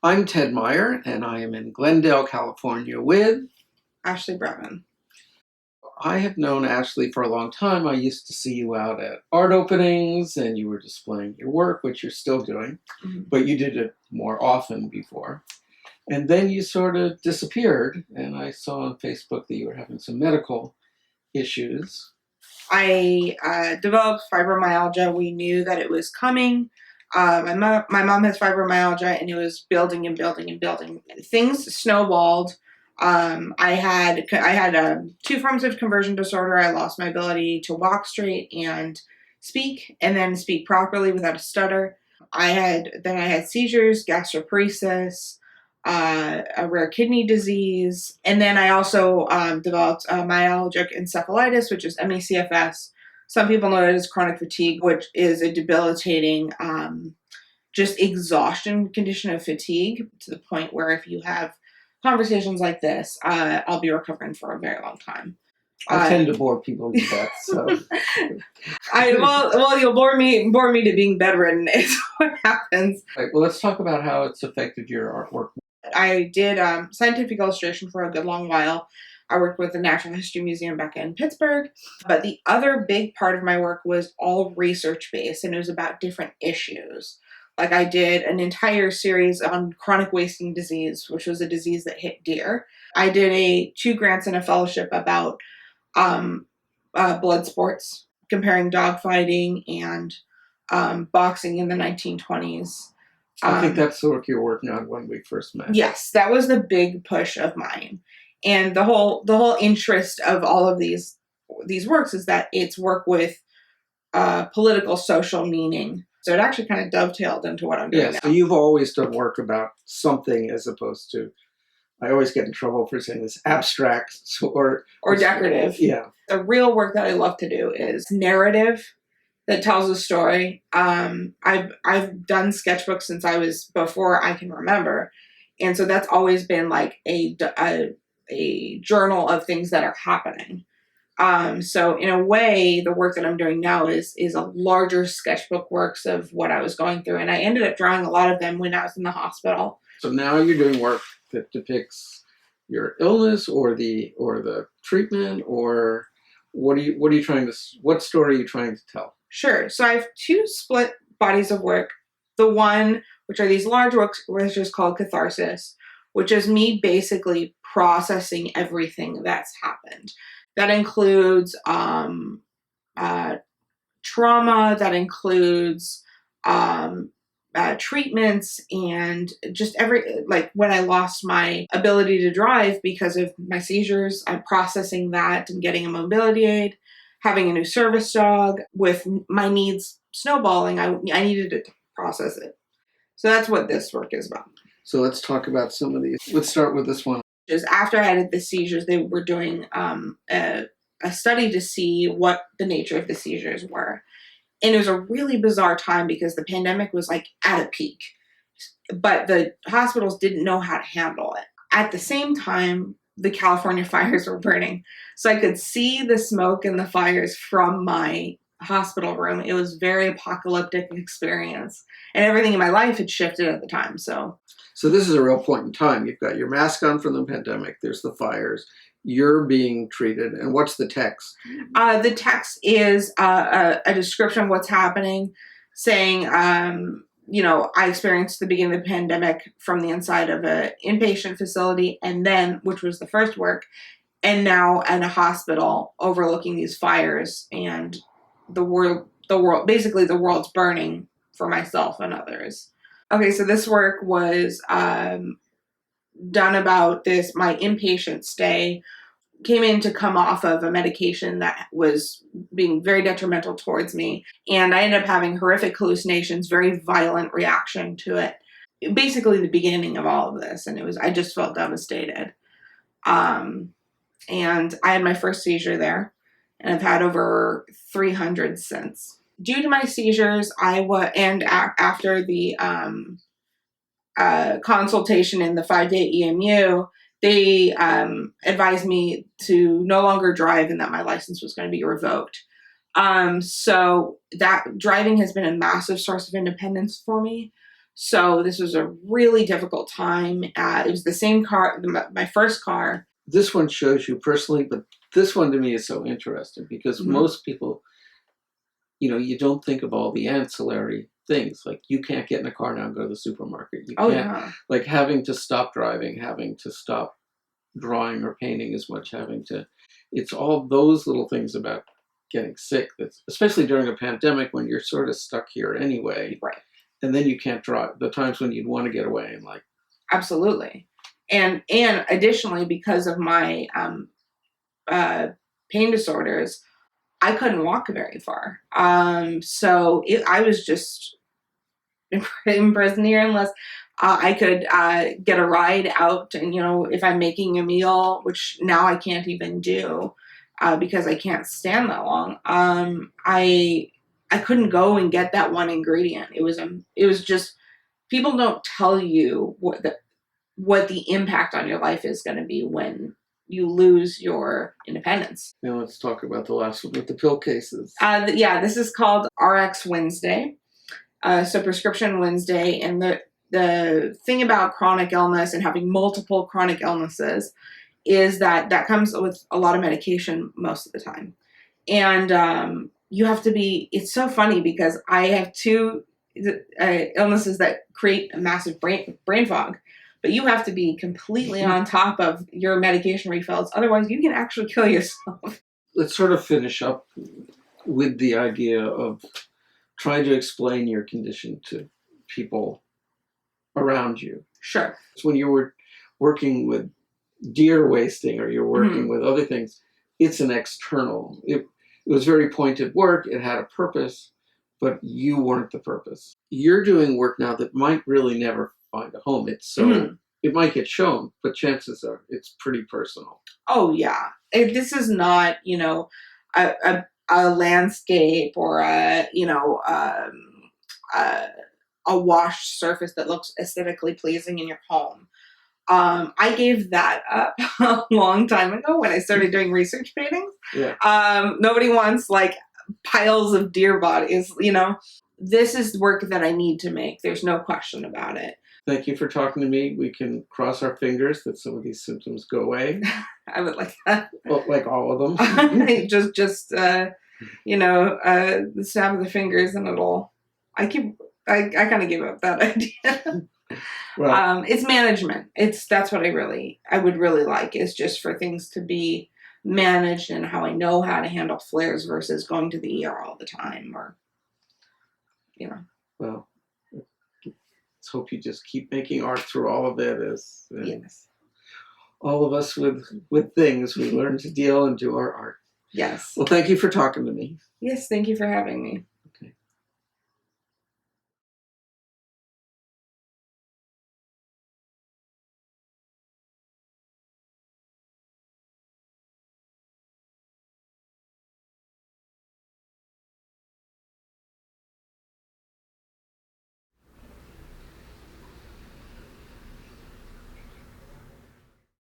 I'm Ted Meyer, and I am in Glendale, California with Ashley Bravin. I have known Ashley for a long time. I used to see you out at art openings and you were displaying your work, which you're still doing, but you did it more often before. And then you sort of disappeared, and I saw on Facebook that you were having some medical issues. I developed fibromyalgia. We knew that it was coming. My mom has fibromyalgia, and it was building and building and building. Things snowballed. I had two forms of conversion disorder. I lost my ability to walk straight and then speak properly without a stutter. I had seizures, gastroparesis, a rare kidney disease, and then I also developed myalgic encephalitis, which is ME/CFS. Some people know it as chronic fatigue, which is a debilitating just exhaustion condition of fatigue to the point where if you have conversations like this, I'll be recovering for a very long time. I tend to bore people to death, so you'll bore me to being bedridden is what happens. Right, well, let's talk about how it's affected your artwork. I did scientific illustration for a good long while. I worked with the Natural History Museum back in Pittsburgh, but the other big part of my work was all research-based, and it was about different issues. Like I did an entire series on chronic wasting disease, which was a disease that hit deer. I did 2 grants and a fellowship about blood sports, comparing dogfighting and boxing in the 1920s. I think that's the work you were working on when we first met. Yes, that was the big push of mine. And the whole interest of all of these works is that it's work with political, social meaning. So it actually kind of dovetailed into what I'm doing now. So you've always done work about something as opposed to, I always get in trouble for saying this, abstract or decorative. Yeah. The real work that I love to do is narrative that tells a story. I've done sketchbooks since I was before I can remember. And so that's always been like a journal of things that are happening. So in a way, the work that I'm doing now is a larger sketchbook works of what I was going through. And I ended up drawing a lot of them when I was in the hospital. So now you're doing work that depicts your illness or the treatment, or what story are you trying to tell? Sure. So I have 2 split bodies of work. The one, which are these large works, which is called Catharsis, which is me basically processing everything that's happened. That includes trauma, that includes treatments, and just like when I lost my ability to drive because of my seizures, I'm processing that and getting a mobility aid, having a new service dog. With my needs snowballing, I needed to process it. So that's what this work is about. So let's talk about some of these. Let's start with this one. Just after I had the seizures, they were doing a study to see what the nature of the seizures were. And it was a really bizarre time because the pandemic was like at a peak, but the hospitals didn't know how to handle it. At the same time, the California fires were burning. So I could see the smoke and the fires from my hospital room. It was a very apocalyptic experience, and everything in my life had shifted at the time. So this is a real point in time. You've got your mask on from the pandemic. There's the fires. You're being treated. And what's the text? The text is a description of what's happening, saying, I experienced the beginning of the pandemic from the inside of an inpatient facility, and then, which was the first work, and now in a hospital overlooking these fires, and the world, basically the world's burning for myself and others. Okay, so this work was done about my inpatient stay. Came in to come off of a medication that was being very detrimental towards me. And I ended up having horrific hallucinations, very violent reaction to it. Basically the beginning of all of this. And I just felt devastated. And I had my first seizure there, and I've had over 300 since. Due to my seizures, after the consultation in the 5-day EMU, they advised me to no longer drive and that my license was going to be revoked. So that driving has been a massive source of independence for me. So this was a really difficult time. It was the same car, my first car. This one shows you personally, but this one to me is so interesting because most people, you don't think of all the ancillary things. Like you can't get in a car now and go to the supermarket. You can't, like having to stop driving, having to stop drawing or painting as much, it's all those little things about getting sick, that's especially during a pandemic when you're sort of stuck here anyway. Right. And then you can't drive, the times when you'd want to get away and like. Absolutely. And additionally, because of my pain disorders, I couldn't walk very far. So I was just imprisoned here unless I could get a ride out. And, if I'm making a meal, which now I can't even do because I can't stand that long, I couldn't go and get that one ingredient. It was just, people don't tell you what the impact on your life is going to be when you lose your independence. Now let's talk about the last one with the pill cases. This is called RX Wednesday. So Prescription Wednesday. And the thing about chronic illness and having multiple chronic illnesses is that comes with a lot of medication most of the time. And you have to be, it's so funny because I have two illnesses that create a massive brain fog. But you have to be completely on top of your medication refills. Otherwise, you can actually kill yourself. Let's sort of finish up with the idea of trying to explain your condition to people around you. Sure. So when you were working with deer wasting or you're working with other things, it's an external. It was very pointed work. It had a purpose, but you weren't the purpose. You're doing work now that might really never find a home. It's so it might get shown, but chances are it's pretty personal. Oh yeah, this is not a landscape or a washed surface that looks aesthetically pleasing in your home. I gave that up a long time ago when I started doing research paintings. Yeah. Nobody wants like piles of deer bodies. This is work that I need to make. There's no question about it. Thank you for talking to me. We can cross our fingers that some of these symptoms go away. I would like that. Well, like all of them. just the snap of the fingers and it'll. I kind of give up that idea. Well, it's management. That's what I would really like, is just for things to be managed and how I know how to handle flares versus going to the ER all the time or. Well, let's hope you just keep making art through all of it. Yes. All of us with things, we learn to deal and do our art. Yes. Well, thank you for talking to me. Yes, thank you for having me.